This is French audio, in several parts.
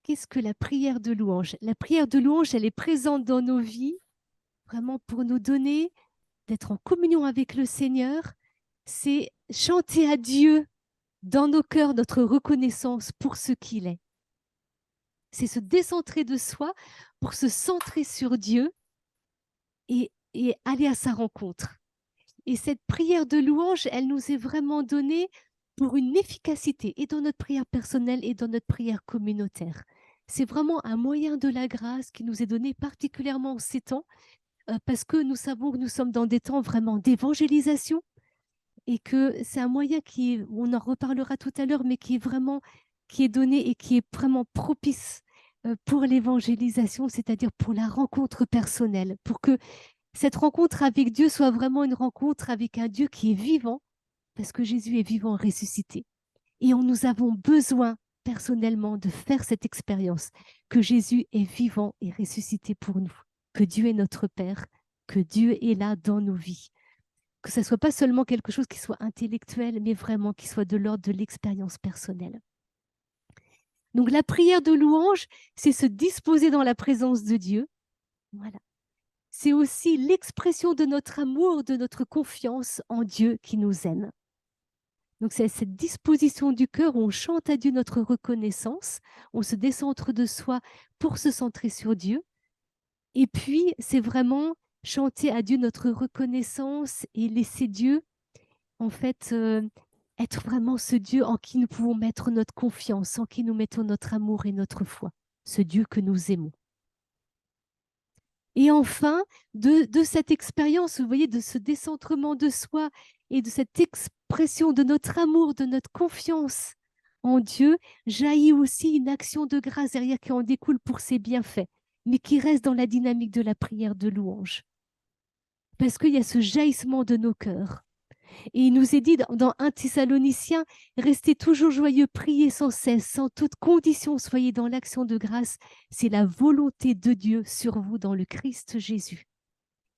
qu'est-ce que la prière de louange? La prière de louange, elle est présente dans nos vies, vraiment pour nous donner d'être en communion avec le Seigneur. C'est chanter à Dieu dans nos cœurs notre reconnaissance pour ce qu'il est. C'est se décentrer de soi pour se centrer sur Dieu et aller à sa rencontre. Et cette prière de louange, elle nous est vraiment donnée pour une efficacité et dans notre prière personnelle et dans notre prière communautaire. C'est vraiment un moyen de la grâce qui nous est donné particulièrement en ces temps, parce que nous savons que nous sommes dans des temps vraiment d'évangélisation et que c'est un moyen qui est, on en reparlera tout à l'heure, mais qui est donné et qui est vraiment propice pour l'évangélisation, c'est-à-dire pour la rencontre personnelle, pour que cette rencontre avec Dieu soit vraiment une rencontre avec un Dieu qui est vivant, parce que Jésus est vivant, ressuscité. Et nous avons besoin personnellement de faire cette expérience, que Jésus est vivant et ressuscité pour nous, que Dieu est notre Père, que Dieu est là dans nos vies. Que ce ne soit pas seulement quelque chose qui soit intellectuel, mais vraiment qui soit de l'ordre de l'expérience personnelle. Donc la prière de louange, c'est se disposer dans la présence de Dieu. Voilà. C'est aussi l'expression de notre amour, de notre confiance en Dieu qui nous aime. Donc c'est cette disposition du cœur où on chante à Dieu notre reconnaissance, on se décentre de soi pour se centrer sur Dieu. Et puis c'est vraiment chanter à Dieu notre reconnaissance et laisser Dieu, en fait, être vraiment ce Dieu en qui nous pouvons mettre notre confiance, en qui nous mettons notre amour et notre foi, ce Dieu que nous aimons. Et enfin, de cette expérience, vous voyez, de ce décentrement de soi et de cette expression de notre amour, de notre confiance en Dieu, jaillit aussi une action de grâce derrière qui en découle pour ses bienfaits, mais qui reste dans la dynamique de la prière de louange. Parce qu'il y a ce jaillissement de nos cœurs. Et il nous est dit dans 1 Thessaloniciens, restez toujours joyeux, priez sans cesse, sans toute condition, soyez dans l'action de grâce. C'est la volonté de Dieu sur vous dans le Christ Jésus.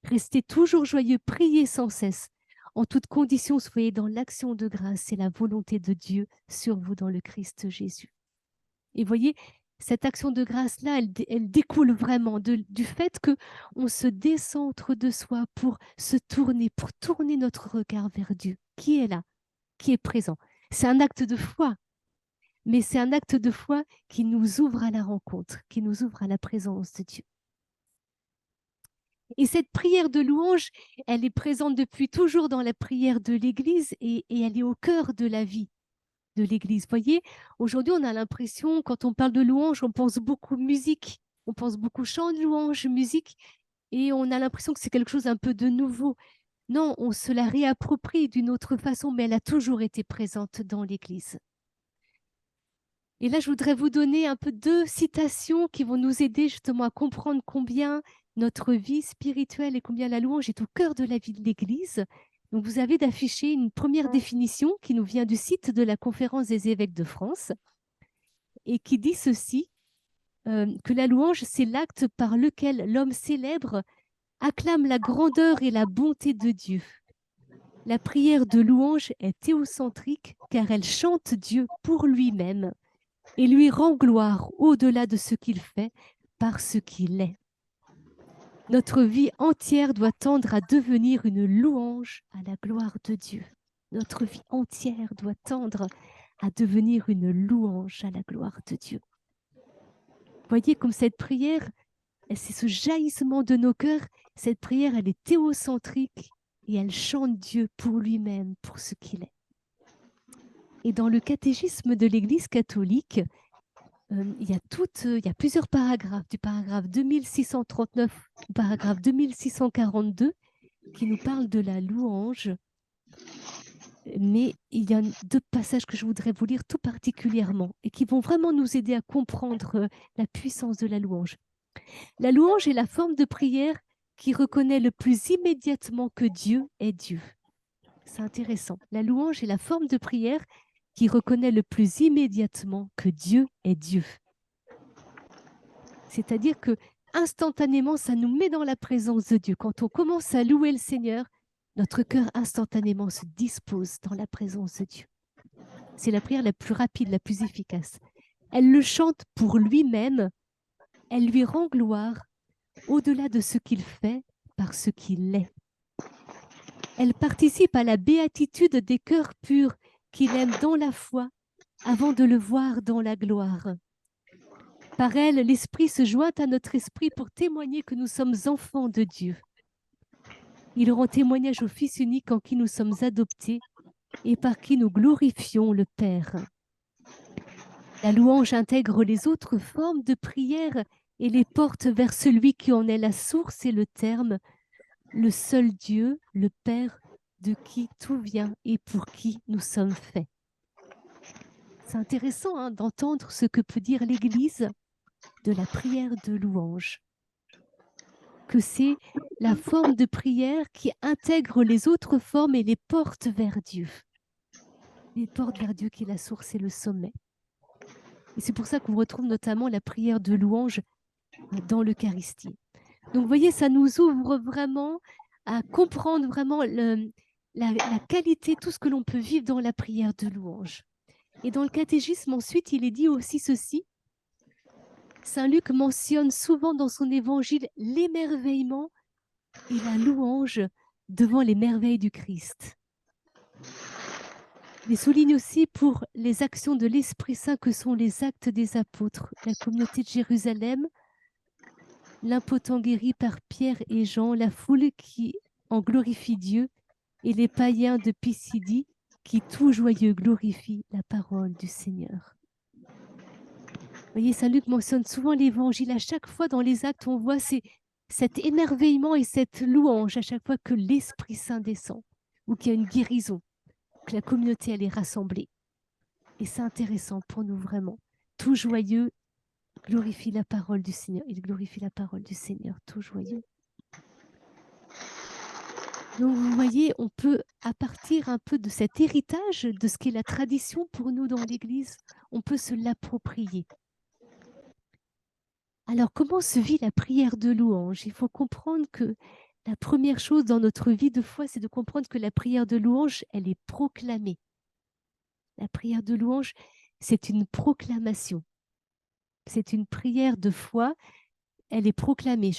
Restez toujours joyeux, priez sans cesse. En toute condition, soyez dans l'action de grâce. C'est la volonté de Dieu sur vous dans le Christ Jésus. Et voyez, cette action de grâce-là, elle découle vraiment du fait qu'on se décentre de soi pour se tourner, pour tourner notre regard vers Dieu, qui est là, qui est présent. C'est un acte de foi, mais c'est un acte de foi qui nous ouvre à la rencontre, qui nous ouvre à la présence de Dieu. Et cette prière de louange, elle est présente depuis toujours dans la prière de l'Église et elle est au cœur de la vie de l'Église. Voyez, aujourd'hui, on a l'impression, quand on parle de louange, on pense beaucoup musique, on pense beaucoup chant de louange, musique, et on a l'impression que c'est quelque chose un peu de nouveau. Non, on se la réapproprie d'une autre façon, mais elle a toujours été présente dans l'Église. Et là, je voudrais vous donner un peu 2 citations qui vont nous aider justement à comprendre combien notre vie spirituelle et combien la louange est au cœur de la vie de l'Église. Donc, vous avez d'afficher une première définition qui nous vient du site de la Conférence des évêques de France et qui dit ceci, que la louange, c'est l'acte par lequel l'homme célèbre acclame la grandeur et la bonté de Dieu. La prière de louange est théocentrique car elle chante Dieu pour lui-même et lui rend gloire au-delà de ce qu'il fait par ce qu'il est. Notre vie entière doit tendre à devenir une louange à la gloire de Dieu. Notre vie entière doit tendre à devenir une louange à la gloire de Dieu. Voyez comme cette prière, c'est ce jaillissement de nos cœurs. Cette prière, elle est théocentrique et elle chante Dieu pour lui-même, pour ce qu'il est. Et dans le catéchisme de l'Église catholique, il y a plusieurs paragraphes, du paragraphe 2639 au paragraphe 2642, qui nous parlent de la louange. Mais il y a 2 passages que je voudrais vous lire tout particulièrement et qui vont vraiment nous aider à comprendre la puissance de la louange. La louange est la forme de prière qui reconnaît le plus immédiatement que Dieu est Dieu. C'est intéressant. La louange est la forme de prière qui reconnaît le plus immédiatement que Dieu est Dieu. C'est-à-dire que instantanément, ça nous met dans la présence de Dieu. Quand on commence à louer le Seigneur, notre cœur instantanément se dispose dans la présence de Dieu. C'est la prière la plus rapide, la plus efficace. Elle le chante pour lui-même. Elle lui rend gloire au-delà de ce qu'il fait par ce qu'il est. Elle participe à la béatitude des cœurs purs qu'il aime dans la foi avant de le voir dans la gloire. Par elle, l'Esprit se joint à notre esprit pour témoigner que nous sommes enfants de Dieu. Il rend témoignage au Fils unique en qui nous sommes adoptés et par qui nous glorifions le Père. La louange intègre les autres formes de prière et les porte vers celui qui en est la source et le terme, le seul Dieu, le Père, de qui tout vient et pour qui nous sommes faits. C'est intéressant d'entendre ce que peut dire l'Église de la prière de louange, que c'est la forme de prière qui intègre les autres formes et les porte vers Dieu. Les porte vers Dieu qui est la source et le sommet. Et c'est pour ça qu'on retrouve notamment la prière de louange dans l'Eucharistie. Donc, vous voyez, ça nous ouvre vraiment à comprendre vraiment la qualité, tout ce que l'on peut vivre dans la prière de louange. Et dans le catéchisme, ensuite, il est dit aussi ceci. Saint Luc mentionne souvent dans son évangile l'émerveillement et la louange devant les merveilles du Christ. Il souligne aussi pour les actions de l'Esprit Saint que sont les actes des apôtres, la communauté de Jérusalem, l'impotent guéri par Pierre et Jean, la foule qui en glorifie Dieu et les païens de Pisidie qui tout joyeux glorifient la parole du Seigneur. Vous voyez, Saint Luc mentionne souvent l'Évangile. À chaque fois dans les actes, on voit cet émerveillement et cette louange à chaque fois que l'Esprit Saint descend ou qu'il y a une guérison, que la communauté elle est rassemblée. Et c'est intéressant pour nous vraiment. Tout joyeux glorifie la parole du Seigneur. Il glorifie la parole du Seigneur, tout joyeux. Donc vous voyez, on peut, à partir un peu de cet héritage, de ce qu'est la tradition pour nous dans l'Église, on peut se l'approprier. Alors, comment se vit la prière de louange? Il faut comprendre que la première chose dans notre vie de foi, c'est de comprendre que la prière de louange, elle est proclamée. La prière de louange, c'est une proclamation. C'est une prière de foi, elle est proclamée.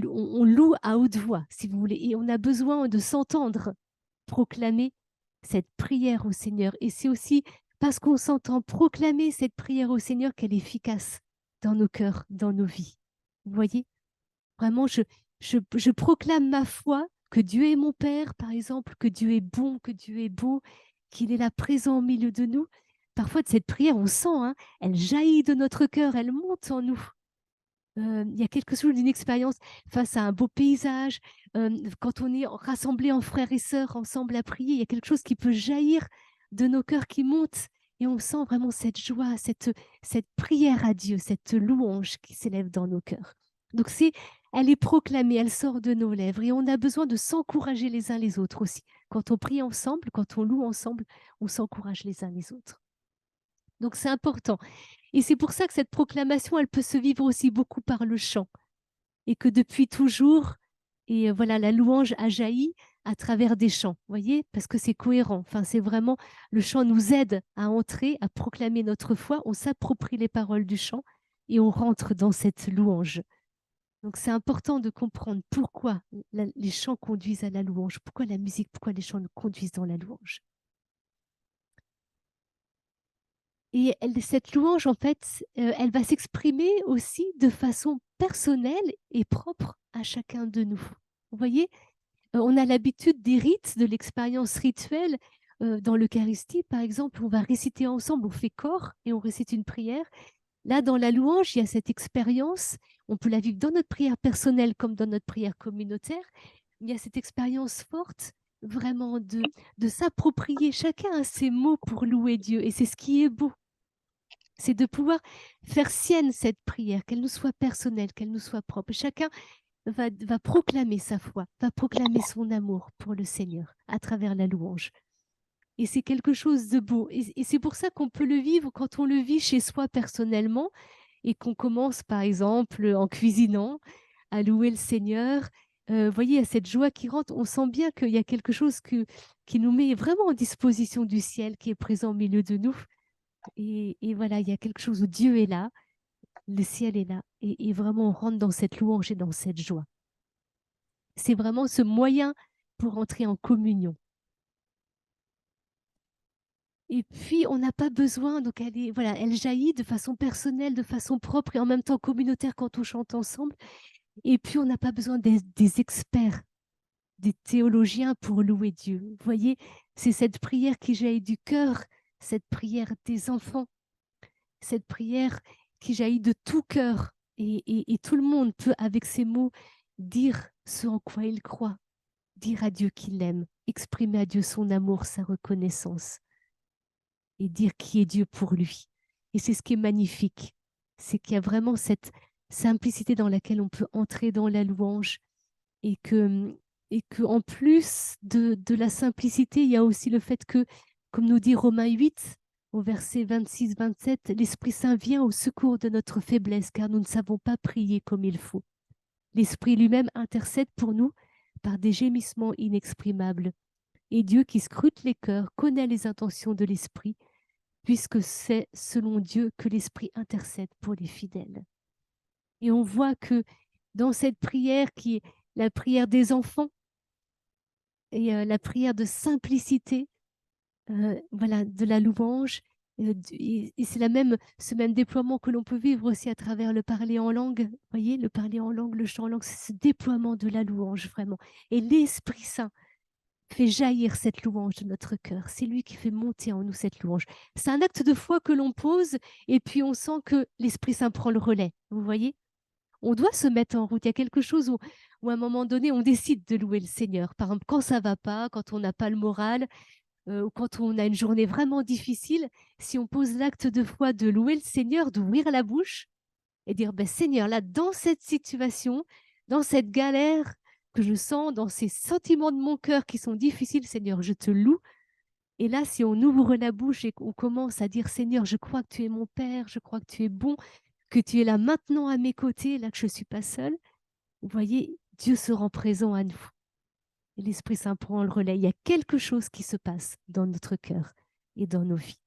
On loue à haute voix, si vous voulez, et on a besoin de s'entendre proclamer cette prière au Seigneur. Et c'est aussi parce qu'on s'entend proclamer cette prière au Seigneur qu'elle est efficace dans nos cœurs, dans nos vies. Vous voyez? Vraiment, je proclame ma foi que Dieu est mon Père, par exemple, que Dieu est bon, que Dieu est beau, qu'il est là présent au milieu de nous. Parfois, de cette prière, on sent, elle jaillit de notre cœur, elle monte en nous. Il y a quelque chose d'une expérience face à un beau paysage, quand on est rassemblés en frères et sœurs ensemble à prier, il y a quelque chose qui peut jaillir de nos cœurs qui monte et on sent vraiment cette joie, cette prière à Dieu, cette louange qui s'élève dans nos cœurs. Donc elle est proclamée, elle sort de nos lèvres et on a besoin de s'encourager les uns les autres aussi. Quand on prie ensemble, quand on loue ensemble, on s'encourage les uns les autres. Donc c'est important. Et c'est pour ça que cette proclamation, elle peut se vivre aussi beaucoup par le chant. Et que depuis toujours, et voilà, la louange a jailli à travers des chants, vous voyez, parce que c'est cohérent. Enfin, c'est vraiment, le chant nous aide à entrer, à proclamer notre foi, on s'approprie les paroles du chant et on rentre dans cette louange. Donc c'est important de comprendre pourquoi les chants conduisent à la louange, pourquoi la musique, pourquoi les chants nous conduisent dans la louange. Et cette louange, en fait, elle va s'exprimer aussi de façon personnelle et propre à chacun de nous. Vous voyez, on a l'habitude des rites, de l'expérience rituelle. Dans l'Eucharistie, par exemple, on va réciter ensemble, on fait corps et on récite une prière. Là, dans la louange, il y a cette expérience. On peut la vivre dans notre prière personnelle comme dans notre prière communautaire. Il y a cette expérience forte vraiment de s'approprier. Chacun a ses mots pour louer Dieu et c'est ce qui est beau. C'est de pouvoir faire sienne cette prière, qu'elle nous soit personnelle, qu'elle nous soit propre. Chacun va proclamer sa foi, va proclamer son amour pour le Seigneur à travers la louange. Et c'est quelque chose de beau. Et c'est pour ça qu'on peut le vivre quand on le vit chez soi personnellement et qu'on commence, par exemple, en cuisinant, à louer le Seigneur. Vous voyez, il y a cette joie qui rentre. On sent bien qu'il y a quelque chose qui nous met vraiment en disposition du ciel, qui est présent au milieu de nous. Et voilà, il y a quelque chose où Dieu est là, le ciel est là, et vraiment on rentre dans cette louange et dans cette joie. C'est vraiment ce moyen pour entrer en communion. Et puis, on n'a pas besoin, donc voilà, elle jaillit de façon personnelle, de façon propre et en même temps communautaire quand on chante ensemble. Et puis, on n'a pas besoin des experts, des théologiens pour louer Dieu. Vous voyez, c'est cette prière qui jaillit du cœur, cette prière des enfants, cette prière qui jaillit de tout cœur. Et tout le monde peut, avec ces mots, dire ce en quoi il croit, dire à Dieu qu'il l'aime, exprimer à Dieu son amour, sa reconnaissance et dire qui est Dieu pour lui. Et c'est ce qui est magnifique, c'est qu'il y a vraiment cette simplicité dans laquelle on peut entrer dans la louange et que en plus de la simplicité, il y a aussi le fait que, comme nous dit Romains 8, au verset 26-27, l'Esprit Saint vient au secours de notre faiblesse, car nous ne savons pas prier comme il faut. L'Esprit lui-même intercède pour nous par des gémissements inexprimables. Et Dieu qui scrute les cœurs connaît les intentions de l'Esprit, puisque c'est selon Dieu que l'Esprit intercède pour les fidèles. Et on voit que dans cette prière qui est la prière des enfants et la prière de simplicité, voilà, de la louange, et c'est ce même déploiement que l'on peut vivre aussi à travers le parler en langue. Vous voyez, le parler en langue, le chant en langue, c'est ce déploiement de la louange vraiment. Et l'Esprit Saint fait jaillir cette louange de notre cœur. C'est lui qui fait monter en nous cette louange. C'est un acte de foi que l'on pose et puis on sent que l'Esprit Saint prend le relais. Vous voyez? On doit se mettre en route. Il y a quelque chose où à un moment donné, on décide de louer le Seigneur. Par exemple, quand ça va pas, quand on n'a pas le moral, ou quand on a une journée vraiment difficile, si on pose l'acte de foi de louer le Seigneur, d'ouvrir la bouche et dire, ben, Seigneur, là, dans cette situation, dans cette galère que je sens, dans ces sentiments de mon cœur qui sont difficiles, Seigneur, je te loue. Et là, si on ouvre la bouche et qu'on commence à dire, Seigneur, je crois que tu es mon Père, je crois que tu es bon, que tu es là maintenant à mes côtés, là que je ne suis pas seule, vous voyez, Dieu se rend présent à nous. Et l'Esprit Saint prend le relais. Il y a quelque chose qui se passe dans notre cœur et dans nos vies.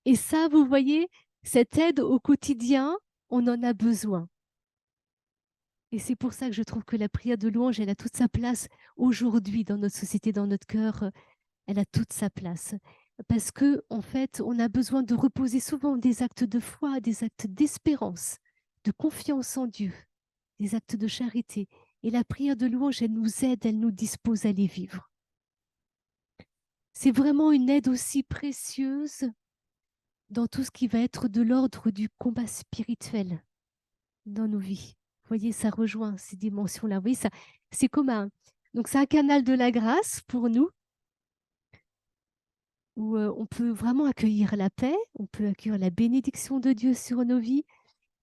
Et ça, vous voyez, cette aide au quotidien, on en a besoin. Et c'est pour ça que je trouve que la prière de louange, elle a toute sa place aujourd'hui dans notre société, dans notre cœur. Elle a toute sa place. Parce que, en fait, on a besoin de reposer souvent des actes de foi, des actes d'espérance, de confiance en Dieu, des actes de charité. Et la prière de louange, elle nous aide, elle nous dispose à les vivre. C'est vraiment une aide aussi précieuse dans tout ce qui va être de l'ordre du combat spirituel dans nos vies. Vous voyez, ça rejoint ces dimensions-là. Vous voyez, ça, c'est comme donc c'est un canal de la grâce pour nous, où on peut vraiment accueillir la paix, on peut accueillir la bénédiction de Dieu sur nos vies,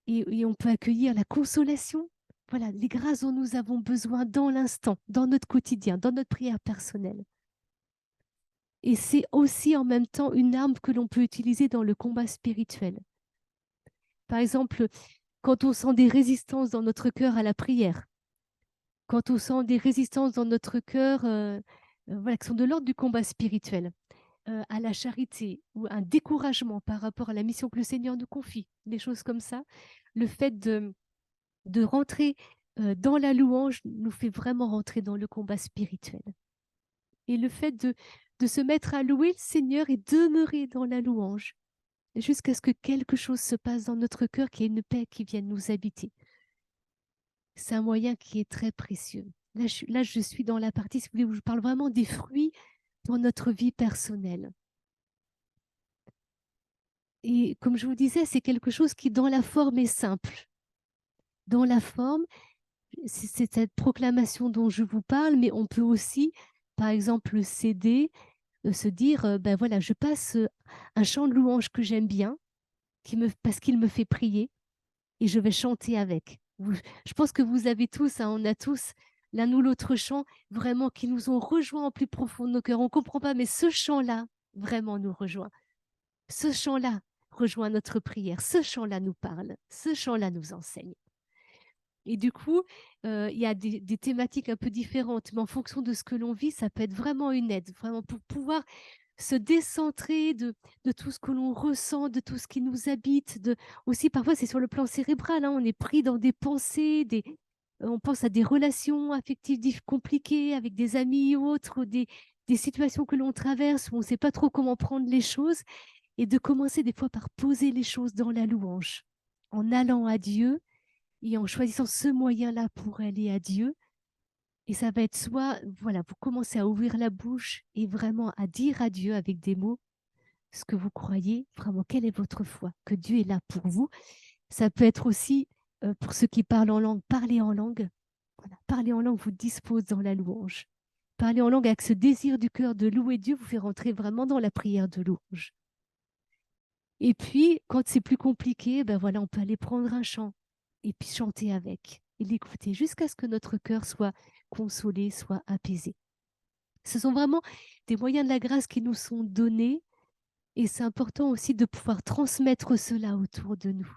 et on peut accueillir la consolation. Voilà, les grâces dont nous avons besoin dans l'instant, dans notre quotidien, dans notre prière personnelle. Et c'est aussi en même temps une arme que l'on peut utiliser dans le combat spirituel. Par exemple, quand on sent des résistances dans notre cœur à la prière, quand on sent des résistances dans notre cœur voilà, qui sont de l'ordre du combat spirituel, à la charité ou un découragement par rapport à la mission que le Seigneur nous confie, des choses comme ça, le fait de rentrer dans la louange nous fait vraiment rentrer dans le combat spirituel. Et le fait de se mettre à louer le Seigneur et demeurer dans la louange jusqu'à ce que quelque chose se passe dans notre cœur, qu'il y ait une paix qui vienne nous habiter. C'est un moyen qui est très précieux. Là, je suis dans la partie, si vous voulez, où je parle vraiment des fruits pour notre vie personnelle. Et comme je vous disais, c'est quelque chose qui, dans la forme, est simple. Dans la forme, c'est cette proclamation dont je vous parle, mais on peut aussi, par exemple, s'aider, se dire, ben voilà, je passe un chant de louange que j'aime bien, parce qu'il me fait prier, et je vais chanter avec. Je pense que vous avez tous, hein, on a tous l'un ou l'autre chant vraiment qui nous ont rejoints au plus profond de nos cœurs. On ne comprend pas, mais ce chant-là vraiment nous rejoint. Ce chant-là rejoint notre prière. Ce chant-là nous parle. Ce chant-là nous enseigne. Et du coup, il y a des thématiques un peu différentes, mais en fonction de ce que l'on vit, ça peut être vraiment une aide, vraiment pour pouvoir se décentrer de tout ce que l'on ressent, de tout ce qui nous habite. Aussi, parfois, c'est sur le plan cérébral, hein, on est pris dans des pensées, on pense à des relations affectives compliquées avec des amis ou autres, ou des situations que l'on traverse où on ne sait pas trop comment prendre les choses, et de commencer des fois par poser les choses dans la louange, en allant à Dieu et en choisissant ce moyen-là pour aller à Dieu. Et ça va être soit, voilà, vous commencez à ouvrir la bouche et vraiment à dire à Dieu avec des mots ce que vous croyez, vraiment, quelle est votre foi, que Dieu est là pour vous. Ça peut être aussi, pour ceux qui parlent en langue, parler en langue. Voilà, parler en langue vous dispose dans la louange. Parler en langue avec ce désir du cœur de louer Dieu vous fait rentrer vraiment dans la prière de louange. Et puis, quand c'est plus compliqué, ben voilà, on peut aller prendre un chant et puis chanter avec et l'écouter jusqu'à ce que notre cœur soit consolé, soit apaisé. Ce sont vraiment des moyens de la grâce qui nous sont donnés et c'est important aussi de pouvoir transmettre cela autour de nous.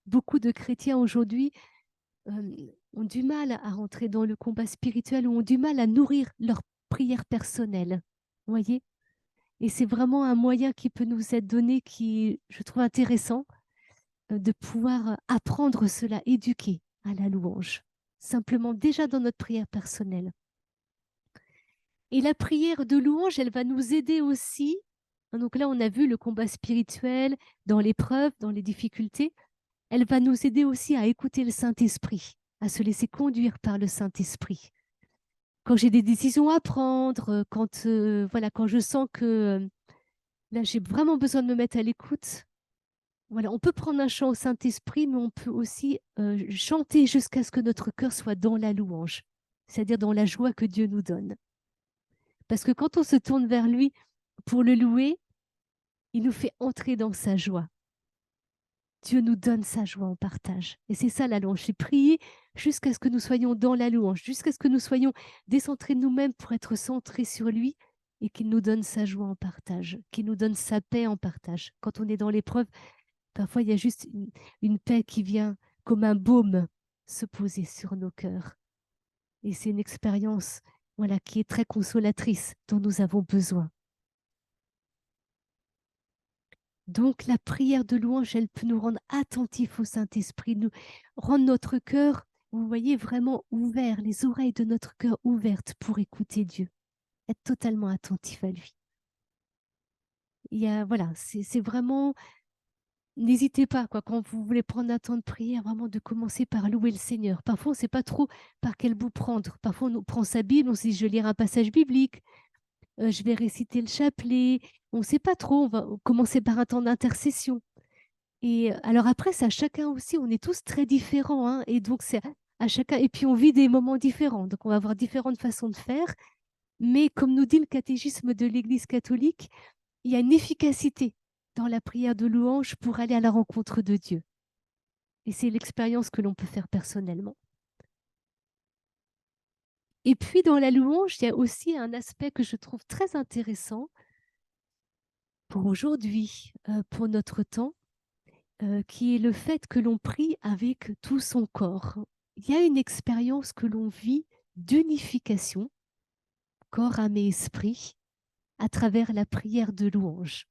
Beaucoup de chrétiens aujourd'hui ont du mal à rentrer dans le combat spirituel ou ont du mal à nourrir leur prière personnelle. Vous voyez ? Et c'est vraiment un moyen qui peut nous être donné qui, je trouve intéressant, de pouvoir apprendre cela, éduquer à la louange, simplement déjà dans notre prière personnelle. Et la prière de louange, elle va nous aider aussi. Donc là, on a vu le combat spirituel dans l'épreuve, dans les difficultés. Elle va nous aider aussi à écouter le Saint-Esprit, à se laisser conduire par le Saint-Esprit. Quand j'ai des décisions à prendre, voilà, quand je sens que là, j'ai vraiment besoin de me mettre à l'écoute. Voilà, on peut prendre un chant au Saint-Esprit, mais on peut aussi chanter jusqu'à ce que notre cœur soit dans la louange, c'est-à-dire dans la joie que Dieu nous donne. Parce que quand on se tourne vers lui pour le louer, il nous fait entrer dans sa joie. Dieu nous donne sa joie en partage. Et c'est ça la louange, c'est prier jusqu'à ce que nous soyons dans la louange, jusqu'à ce que nous soyons décentrés de nous-mêmes pour être centrés sur lui et qu'il nous donne sa joie en partage, qu'il nous donne sa paix en partage. Quand on est dans l'épreuve, parfois il y a juste une paix qui vient comme un baume se poser sur nos cœurs. Et c'est une expérience voilà, qui est très consolatrice, dont nous avons besoin. Donc la prière de louange, elle peut nous rendre attentifs au Saint-Esprit, nous rendre notre cœur, vous voyez, vraiment ouvert, les oreilles de notre cœur ouvertes pour écouter Dieu, être totalement attentif à lui. Voilà, c'est vraiment, n'hésitez pas, quand vous voulez prendre un temps de prière, vraiment de commencer par louer le Seigneur. Parfois, on ne sait pas trop par quel bout prendre. Parfois, on prend sa Bible, on se dit, je vais lire un passage biblique, je vais réciter le chapelet. On ne sait pas trop, on va commencer par un temps d'intercession. Et alors après, c'est à chacun aussi, on est tous très différents, hein, et donc c'est à chacun, et puis on vit des moments différents, donc on va avoir différentes façons de faire, mais comme nous dit le catéchisme de l'Église catholique, il y a une efficacité dans la prière de louange pour aller à la rencontre de Dieu. Et c'est l'expérience que l'on peut faire personnellement. Et puis dans la louange, il y a aussi un aspect que je trouve très intéressant pour aujourd'hui, pour notre temps, qui est le fait que l'on prie avec tout son corps. Il y a une expérience que l'on vit d'unification, corps, âme et esprit, à travers la prière de louange.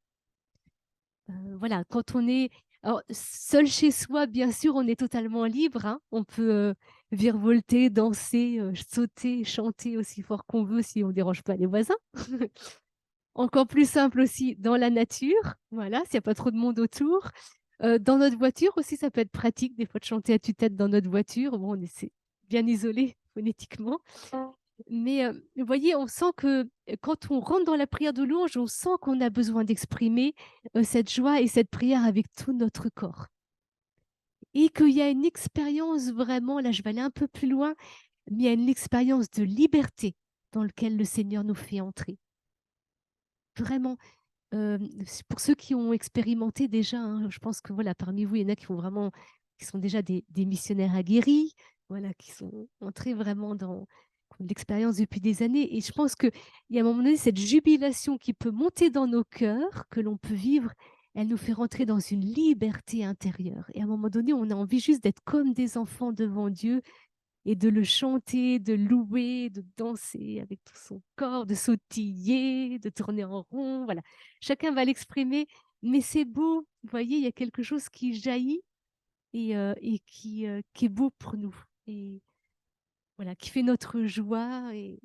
Voilà, quand on est seul chez soi, bien sûr, on est totalement libre. Hein. On peut virevolter, danser, sauter, chanter aussi fort qu'on veut si on ne dérange pas les voisins. Encore plus simple aussi dans la nature, voilà, s'il n'y a pas trop de monde autour. Dans notre voiture aussi, ça peut être pratique des fois de chanter à tue-tête dans notre voiture. Bon, on est bien isolé phonétiquement. Mais vous voyez, on sent que quand on rentre dans la prière de louange, on sent qu'on a besoin d'exprimer cette joie et cette prière avec tout notre corps. Et qu'il y a une expérience vraiment, là je vais aller un peu plus loin, mais il y a une expérience de liberté dans laquelle le Seigneur nous fait entrer. Vraiment, pour ceux qui ont expérimenté déjà, hein, je pense que voilà, parmi vous, il y en a qui sont déjà des missionnaires aguerris, voilà, qui sont entrés vraiment dans l'expérience depuis des années. Et je pense qu'il y a un moment donné, cette jubilation qui peut monter dans nos cœurs, que l'on peut vivre, elle nous fait rentrer dans une liberté intérieure. Et à un moment donné, on a envie juste d'être comme des enfants devant Dieu et de le chanter, de louer, de danser avec tout son corps, de sautiller, de tourner en rond. Voilà. Chacun va l'exprimer, mais c'est beau. Vous voyez, il y a quelque chose qui jaillit et qui est beau pour nous. Et voilà, qui fait notre joie. Et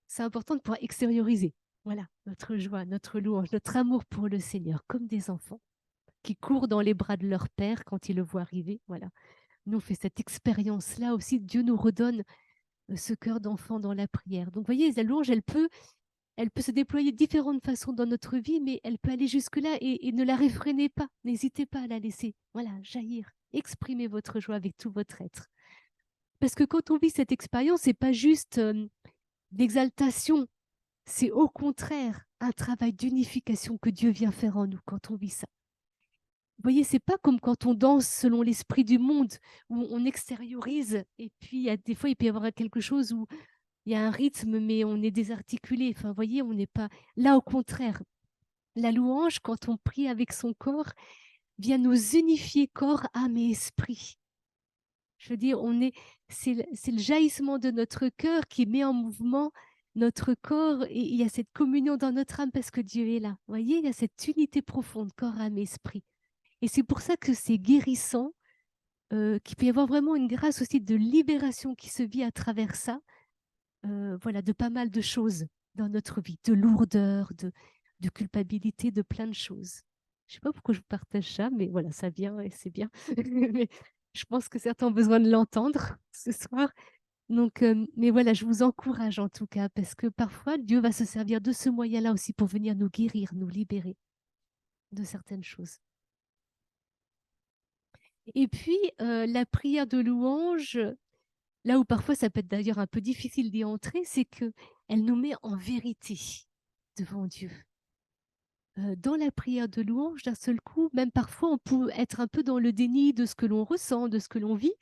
c'est important de pouvoir extérioriser. Voilà, notre joie, notre louange, notre amour pour le Seigneur, comme des enfants qui courent dans les bras de leur Père quand ils le voient arriver. Voilà. Nous, on fait cette expérience-là aussi. Dieu nous redonne ce cœur d'enfant dans la prière. Donc, vous voyez, la louange, elle peut se déployer de différentes façons dans notre vie, mais elle peut aller jusque-là et ne la réfrénez pas. N'hésitez pas à la laisser, voilà, jaillir. Exprimez votre joie avec tout votre être. Parce que quand on vit cette expérience, c'est pas juste d'exaltation, c'est au contraire un travail d'unification que Dieu vient faire en nous quand on vit ça. Vous voyez, c'est pas comme quand on danse selon l'esprit du monde, où on extériorise, et puis des fois, il peut y avoir quelque chose où il y a un rythme, mais on est désarticulé. Enfin, vous voyez, on n'est pas... Là, au contraire, la louange, quand on prie avec son corps, vient nous unifier corps, âme et esprit. Je veux dire, c'est le jaillissement de notre cœur qui met en mouvement notre corps, et il y a cette communion dans notre âme parce que Dieu est là. Vous voyez, il y a cette unité profonde, corps, âme et esprit. Et c'est pour ça que c'est guérissant, qu'il peut y avoir vraiment une grâce aussi de libération qui se vit à travers ça, voilà, de pas mal de choses dans notre vie, de lourdeur, de culpabilité, de plein de choses. Je ne sais pas pourquoi je vous partage ça, mais voilà, ça vient et c'est bien. Mais je pense que certains ont besoin de l'entendre ce soir. Donc, mais voilà, je vous encourage en tout cas, parce que parfois, Dieu va se servir de ce moyen-là aussi pour venir nous guérir, nous libérer de certaines choses. Et puis, la prière de louange, là où parfois ça peut être d'ailleurs un peu difficile d'y entrer, c'est qu'elle nous met en vérité devant Dieu. Dans la prière de louange, d'un seul coup, même parfois on peut être un peu dans le déni de ce que l'on ressent, de ce que l'on vit.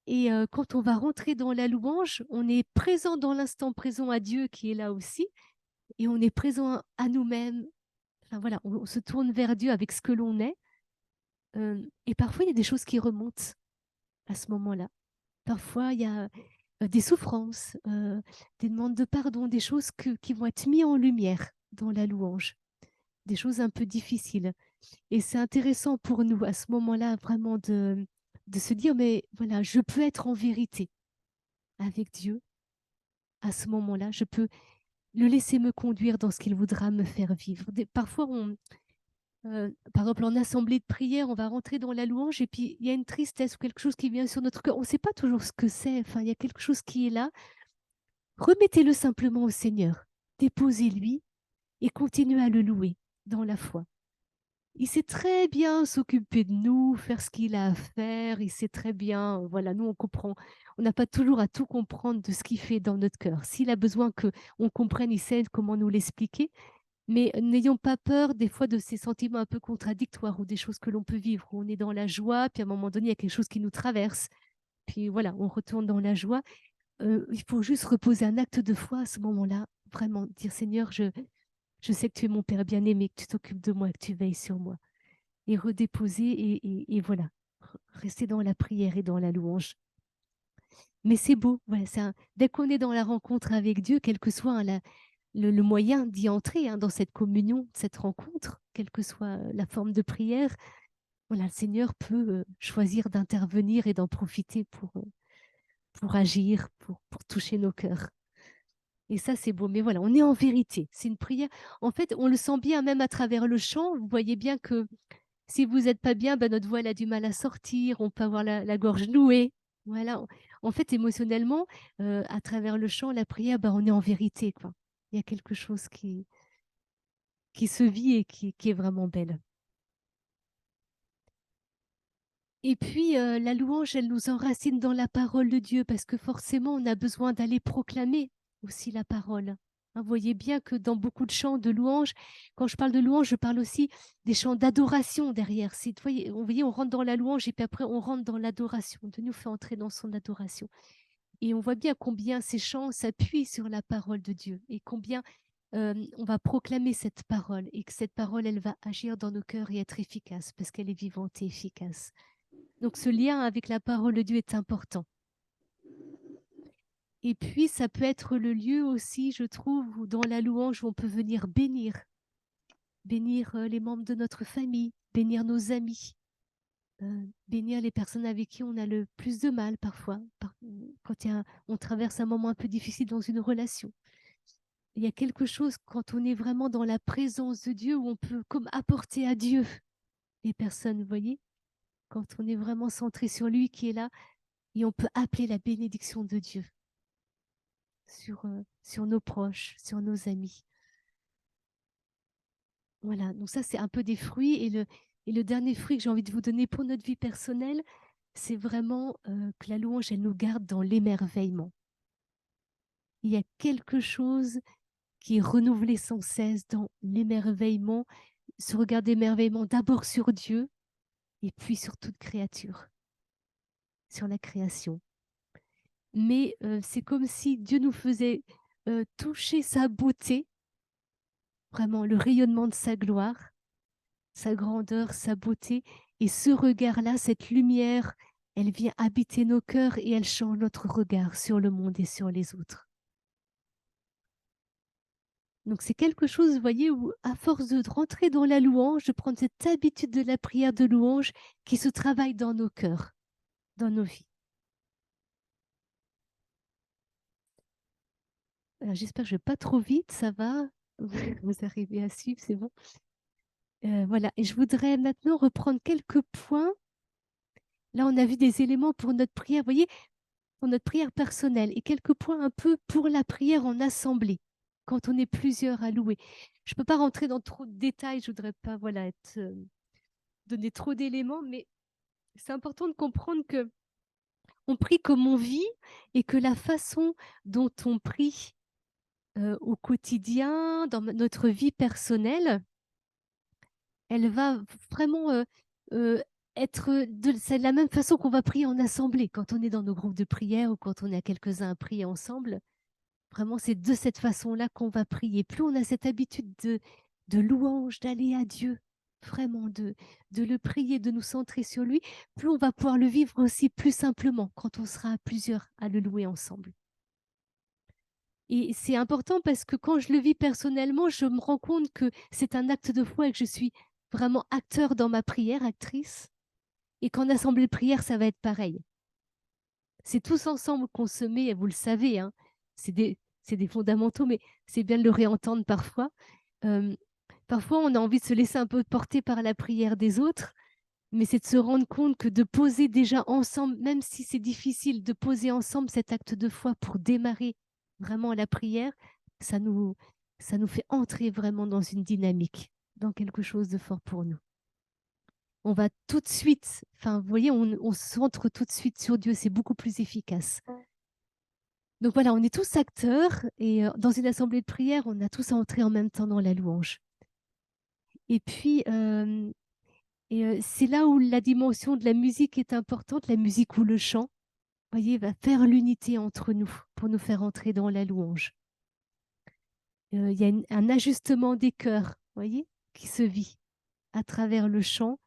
Et quand on va rentrer dans la louange, on est présent dans l'instant présent à Dieu qui est là aussi, et on est présent à nous-mêmes. Enfin, voilà, on se tourne vers Dieu avec ce que l'on est. Et parfois, il y a des choses qui remontent à ce moment-là. Parfois, il y a des souffrances, des demandes de pardon, des choses qui vont être mises en lumière dans la louange, des choses un peu difficiles. Et c'est intéressant pour nous à ce moment-là vraiment de se dire, mais voilà, je peux être en vérité avec Dieu à ce moment-là. Je peux le laisser me conduire dans ce qu'il voudra me faire vivre. Parfois, par exemple, en assemblée de prière, on va rentrer dans la louange et puis il y a une tristesse ou quelque chose qui vient sur notre cœur. On ne sait pas toujours ce que c'est. Enfin, il y a quelque chose qui est là. Remettez-le simplement au Seigneur. Déposez-lui et continuez à le louer dans la foi. Il sait très bien s'occuper de nous, faire ce qu'il a à faire. Il sait très bien, voilà, nous on comprend. On n'a pas toujours à tout comprendre de ce qu'il fait dans notre cœur. S'il a besoin qu'on comprenne, il sait comment nous l'expliquer. Mais n'ayons pas peur des fois de ces sentiments un peu contradictoires ou des choses que l'on peut vivre. Où on est dans la joie, puis à un moment donné, il y a quelque chose qui nous traverse. Puis voilà, on retourne dans la joie. Il faut juste reposer un acte de foi à ce moment-là. Vraiment dire, Seigneur, je sais que tu es mon Père bien-aimé, que tu t'occupes de moi, que tu veilles sur moi. Et redéposer et voilà, rester dans la prière et dans la louange. Mais c'est beau, voilà, dès qu'on est dans la rencontre avec Dieu, quel que soit le moyen d'y entrer dans cette communion, cette rencontre, quelle que soit la forme de prière, voilà, le Seigneur peut choisir d'intervenir et d'en profiter pour agir, pour toucher nos cœurs. Et ça, c'est beau. Mais voilà, on est en vérité. C'est une prière. En fait, on le sent bien même à travers le chant. Vous voyez bien que si vous n'êtes pas bien, ben, notre voix elle a du mal à sortir. On peut avoir la gorge nouée. Voilà. En fait, émotionnellement, à travers le chant, la prière, ben, on est en vérité, quoi. Il y a quelque chose qui se vit et qui est vraiment belle. Et puis, la louange, elle nous enracine dans la parole de Dieu parce que forcément, on a besoin d'aller proclamer aussi la parole. Vous voyez bien que dans beaucoup de chants de louange, quand je parle de louange, je parle aussi des chants d'adoration derrière. Vous voyez, on rentre dans la louange et puis après, on rentre dans l'adoration. Dieu nous fait entrer dans son adoration. Et on voit bien combien ces chants s'appuient sur la parole de Dieu et combien on va proclamer cette parole et que cette parole, elle va agir dans nos cœurs et être efficace parce qu'elle est vivante et efficace. Donc ce lien avec la parole de Dieu est important. Et puis, ça peut être le lieu aussi, je trouve, où dans la louange, où on peut venir bénir les membres de notre famille, bénir nos amis, bénir les personnes avec qui on a le plus de mal parfois, quand on traverse un moment un peu difficile dans une relation. Il y a quelque chose quand on est vraiment dans la présence de Dieu où on peut comme apporter à Dieu les personnes, vous voyez, quand on est vraiment centré sur lui qui est là et on peut appeler la bénédiction de Dieu sur nos proches, sur nos amis. Voilà, donc ça c'est un peu des fruits et le dernier fruit que j'ai envie de vous donner pour notre vie personnelle, c'est vraiment que la louange, elle nous garde dans l'émerveillement. Il y a quelque chose qui est renouvelé sans cesse dans l'émerveillement, ce regard d'émerveillement d'abord sur Dieu et puis sur toute créature, sur la création. Mais c'est comme si Dieu nous faisait toucher sa beauté, vraiment le rayonnement de sa gloire, sa grandeur, sa beauté. Et ce regard-là, cette lumière, elle vient habiter nos cœurs et elle change notre regard sur le monde et sur les autres. Donc c'est quelque chose, vous voyez, où à force de rentrer dans la louange, de prendre cette habitude de la prière de louange qui se travaille dans nos cœurs, dans nos vies. Alors j'espère que je ne vais pas trop vite, ça va. Vous arrivez à suivre, c'est bon. Voilà, et je voudrais maintenant reprendre quelques points. Là, on a vu des éléments pour notre prière, vous voyez, pour notre prière personnelle et quelques points un peu pour la prière en assemblée, quand on est plusieurs à louer. Je ne peux pas rentrer dans trop de détails, je ne voudrais pas donner trop d'éléments, mais c'est important de comprendre que on prie comme on vit et que la façon dont on prie au quotidien, dans notre vie personnelle, elle va vraiment être c'est de la même façon qu'on va prier en assemblée, quand on est dans nos groupes de prière ou quand on est à quelques-uns à prier ensemble. Vraiment, c'est de cette façon-là qu'on va prier. Plus on a cette habitude de louange, d'aller à Dieu, vraiment de le prier, de nous centrer sur lui, plus on va pouvoir le vivre aussi plus simplement quand on sera à plusieurs à le louer ensemble. Et c'est important parce que quand je le vis personnellement, je me rends compte que c'est un acte de foi et que je suis vraiment acteur dans ma prière, actrice. Et qu'en assemblée de prière, ça va être pareil. C'est tous ensemble qu'on se met, et vous le savez, hein, c'est des fondamentaux, mais c'est bien de le réentendre parfois. Euh, Parfois, on a envie de se laisser un peu porter par la prière des autres, mais c'est de se rendre compte que de poser déjà ensemble, même si c'est difficile, de poser ensemble cet acte de foi pour démarrer vraiment la prière, ça nous fait entrer vraiment dans une dynamique, dans quelque chose de fort pour nous. On va tout de suite, enfin, vous voyez, on se centre tout de suite sur Dieu, c'est beaucoup plus efficace. Donc voilà, on est tous acteurs et dans une assemblée de prière, on a tous à entrer en même temps dans la louange. Et puis, c'est là où la dimension de la musique est importante, la musique ou le chant, vous voyez, va faire l'unité entre nous pour nous faire entrer dans la louange. Il y a un ajustement des cœurs, vous voyez, qui se vit à travers le chant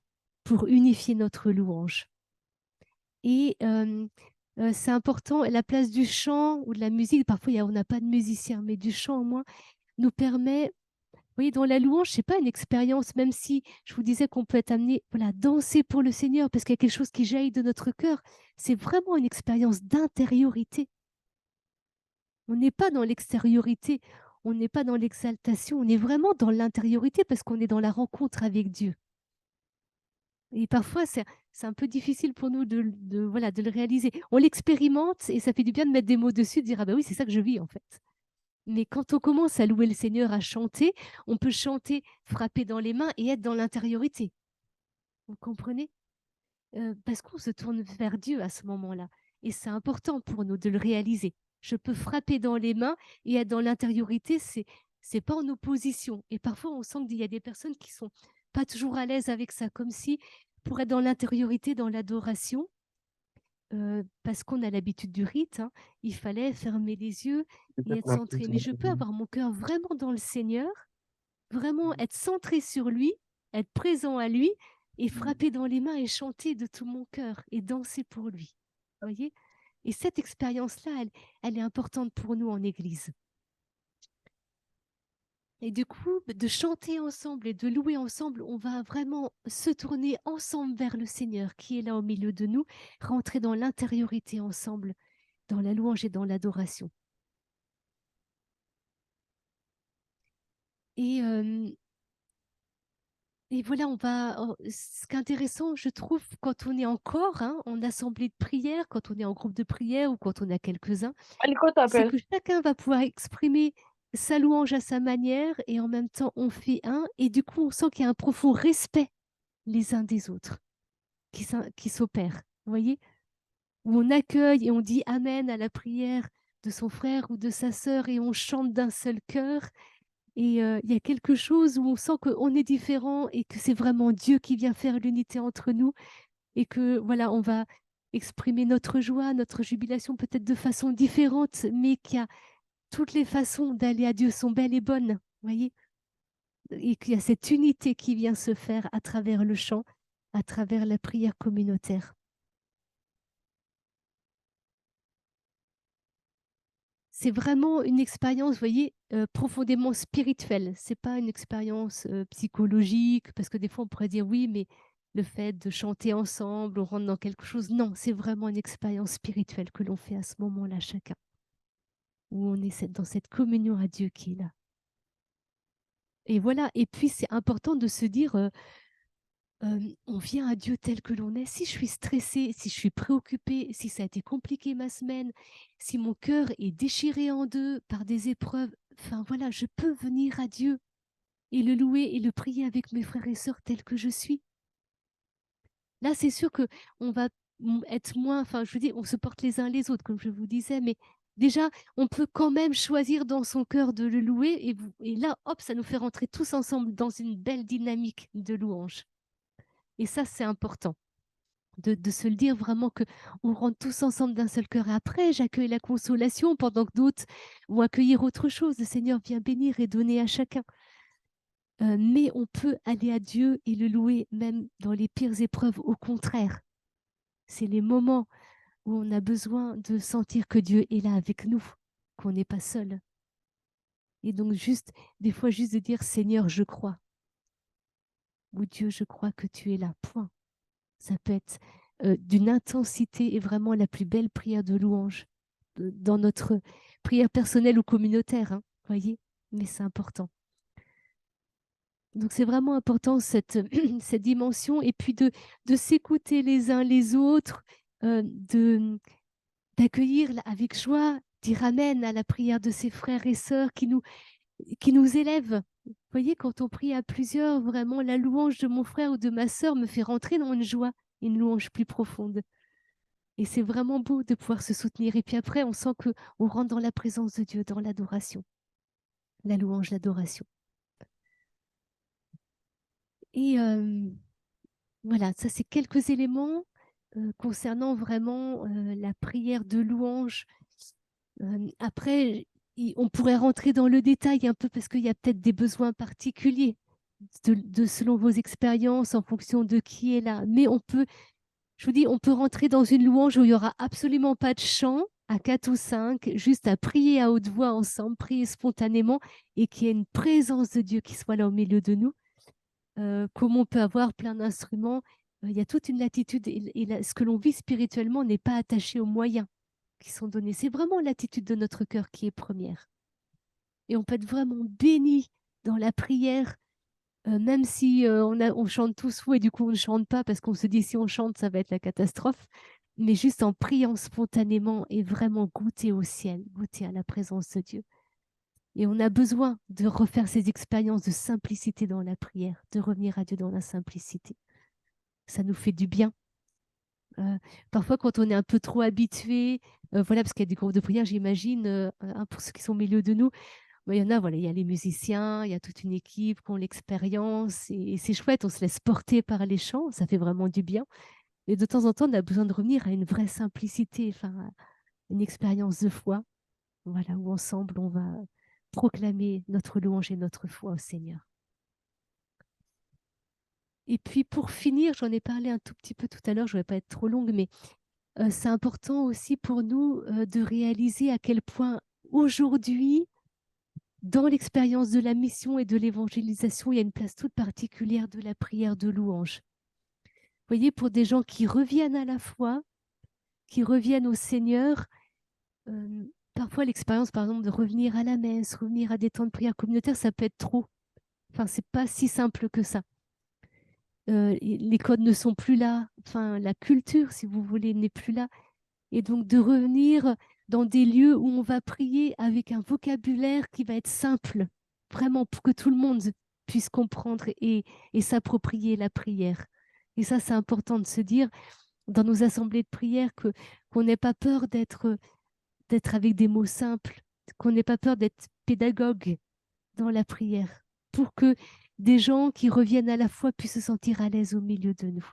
pour unifier notre louange. Et c'est important, la place du chant ou de la musique, parfois on n'a pas de musicien, mais du chant au moins, nous permet, vous voyez, dans la louange, c'est pas une expérience, même si je vous disais qu'on peut être amené à danser pour le Seigneur, parce qu'il y a quelque chose qui jaillit de notre cœur, c'est vraiment une expérience d'intériorité. On n'est pas dans l'extériorité, on n'est pas dans l'exaltation, on est vraiment dans l'intériorité parce qu'on est dans la rencontre avec Dieu. Et parfois, c'est un peu difficile pour nous voilà, de le réaliser. On l'expérimente et ça fait du bien de mettre des mots dessus, de dire, ah ben oui, c'est ça que je vis en fait. Mais quand on commence à louer le Seigneur, à chanter, on peut chanter, frapper dans les mains et être dans l'intériorité. Vous comprenez? Parce qu'on se tourne vers Dieu à ce moment-là. Et c'est important pour nous de le réaliser. Je peux frapper dans les mains et être dans l'intériorité, c'est pas en opposition. Et parfois, on sent qu'il y a des personnes qui sont pas toujours à l'aise avec ça, comme si pour être dans l'intériorité, dans l'adoration, parce qu'on a l'habitude du rite, hein, il fallait fermer les yeux et être centré. Mais je peux avoir mon cœur vraiment dans le Seigneur, vraiment être centré sur lui, être présent à lui et frapper dans les mains et chanter de tout mon cœur et danser pour lui. Voyez? Et cette expérience-là, elle est importante pour nous en Église. Et du coup, de chanter ensemble et de louer ensemble, on va vraiment se tourner ensemble vers le Seigneur qui est là au milieu de nous, rentrer dans l'intériorité ensemble, dans la louange et dans l'adoration. Et, et voilà, ce qui est intéressant, je trouve, quand on est en corps, en assemblée de prière, quand on est en groupe de prière ou quand on a quelques-uns, Nico c'est t'appelle. que chacun va pouvoir exprimer sa louange à sa manière et en même temps, on fait un. Et du coup, on sent qu'il y a un profond respect les uns des autres qui s'opère. Vous voyez? Où on accueille et on dit Amen à la prière de son frère ou de sa sœur et on chante d'un seul cœur. Et il y a quelque chose où on sent qu'on est différent et que c'est vraiment Dieu qui vient faire l'unité entre nous et que voilà, on va exprimer notre joie, notre jubilation peut-être de façon différente, mais qu'il y a toutes les façons d'aller à Dieu sont belles et bonnes, vous voyez, et qu'il y a cette unité qui vient se faire à travers le chant, à travers la prière communautaire. C'est vraiment une expérience, vous voyez, profondément spirituelle. C'est pas une expérience psychologique, parce que des fois on pourrait dire oui, mais le fait de chanter ensemble, on rentre dans quelque chose. Non, c'est vraiment une expérience spirituelle que l'on fait à ce moment-là chacun, où on est dans cette communion à Dieu qui est là. Et voilà, et puis c'est important de se dire, on vient à Dieu tel que l'on est. Si je suis stressée, si je suis préoccupée, si ça a été compliqué ma semaine, si mon cœur est déchiré en deux par des épreuves, enfin voilà, je peux venir à Dieu et le louer et le prier avec mes frères et sœurs tels que je suis. Là, c'est sûr que on va être moins, enfin je veux dire, on se porte les uns les autres, comme je vous disais, mais déjà, on peut quand même choisir dans son cœur de le louer et là, hop, ça nous fait rentrer tous ensemble dans une belle dynamique de louange. Et ça, c'est important. De se le dire vraiment que on rentre tous ensemble d'un seul cœur. Et après, j'accueille la consolation pendant que d'autres vont accueillir autre chose. Le Seigneur vient bénir et donner à chacun. Mais on peut aller à Dieu et le louer même dans les pires épreuves. Au contraire, c'est les moments où on a besoin de sentir que Dieu est là avec nous, qu'on n'est pas seul. Et donc juste, des fois, juste de dire Seigneur, je crois. Ou Dieu, je crois que tu es là. Point. Ça peut être d'une intensité et vraiment la plus belle prière de louange dans notre prière personnelle ou communautaire, voyez, mais c'est important. Donc c'est vraiment important cette dimension et puis de s'écouter les uns les autres, d'accueillir avec joie, dire Amen à la prière de ses frères et sœurs qui nous élèvent. Vous voyez, quand on prie à plusieurs, vraiment la louange de mon frère ou de ma sœur me fait rentrer dans une joie, une louange plus profonde. Et c'est vraiment beau de pouvoir se soutenir. Et puis après, on sent qu'on rentre dans la présence de Dieu, dans l'adoration, la louange, l'adoration. Et voilà, ça c'est quelques éléments concernant vraiment la prière de louange. Après, on pourrait rentrer dans le détail un peu parce qu'il y a peut-être des besoins particuliers selon vos expériences, en fonction de qui est là. Mais je vous dis, on peut rentrer dans une louange où il n'y aura absolument pas de chant, à 4 ou 5, juste à prier à haute voix ensemble, prier spontanément, et qu'il y ait une présence de Dieu qui soit là au milieu de nous. Comme on peut avoir plein d'instruments, il y a toute une latitude, et ce que l'on vit spirituellement n'est pas attaché aux moyens qui sont donnés. C'est vraiment l'attitude de notre cœur qui est première. Et on peut être vraiment béni dans la prière, même si on chante tous fou et du coup on ne chante pas parce qu'on se dit si on chante, ça va être la catastrophe. Mais juste en priant spontanément et vraiment goûter au ciel, goûter à la présence de Dieu. Et on a besoin de refaire ces expériences de simplicité dans la prière, de revenir à Dieu dans la simplicité. Ça nous fait du bien. Parfois, quand on est un peu trop habitué, voilà, parce qu'il y a des groupes de prière, j'imagine, pour ceux qui sont au milieu de nous, il y en a, voilà, il y a les musiciens, il y a toute une équipe qui ont l'expérience, et c'est chouette, on se laisse porter par les chants, ça fait vraiment du bien. Et de temps en temps, on a besoin de revenir à une vraie simplicité, enfin, à une expérience de foi, voilà, où ensemble, on va proclamer notre louange et notre foi au Seigneur. Et puis pour finir, j'en ai parlé un tout petit peu tout à l'heure, je ne vais pas être trop longue, mais c'est important aussi pour nous de réaliser à quel point aujourd'hui, dans l'expérience de la mission et de l'évangélisation, il y a une place toute particulière de la prière de louange. Vous voyez, pour des gens qui reviennent à la foi, qui reviennent au Seigneur, parfois l'expérience, par exemple, de revenir à la messe, revenir à des temps de prière communautaire, ça peut être trop. Enfin, c'est pas si simple que ça. Les codes ne sont plus là. Enfin, la culture, si vous voulez, n'est plus là. Et donc, de revenir dans des lieux où on va prier avec un vocabulaire qui va être simple, vraiment pour que tout le monde puisse comprendre et s'approprier la prière. Et ça, c'est important de se dire dans nos assemblées de prière qu'on n'ait pas peur d'être avec des mots simples, qu'on n'ait pas peur d'être pédagogue dans la prière, pour que des gens qui reviennent à la foi puissent se sentir à l'aise au milieu de nous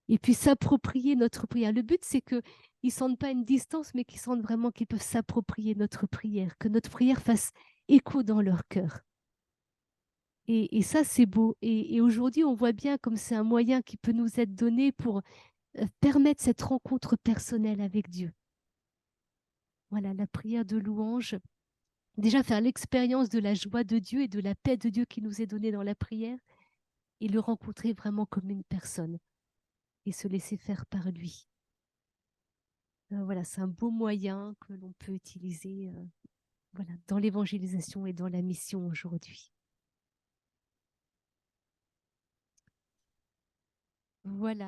et puissent s'approprier notre prière. Le but, c'est qu'ils ne sentent pas une distance, mais qu'ils sentent vraiment qu'ils peuvent s'approprier notre prière, que notre prière fasse écho dans leur cœur. Et ça, c'est beau. Et aujourd'hui, on voit bien comme c'est un moyen qui peut nous être donné pour permettre cette rencontre personnelle avec Dieu. Voilà, la prière de louange. Déjà faire l'expérience de la joie de Dieu et de la paix de Dieu qui nous est donnée dans la prière et le rencontrer vraiment comme une personne et se laisser faire par lui. Voilà, c'est un beau moyen que l'on peut utiliser voilà, dans l'évangélisation et dans la mission aujourd'hui. Voilà.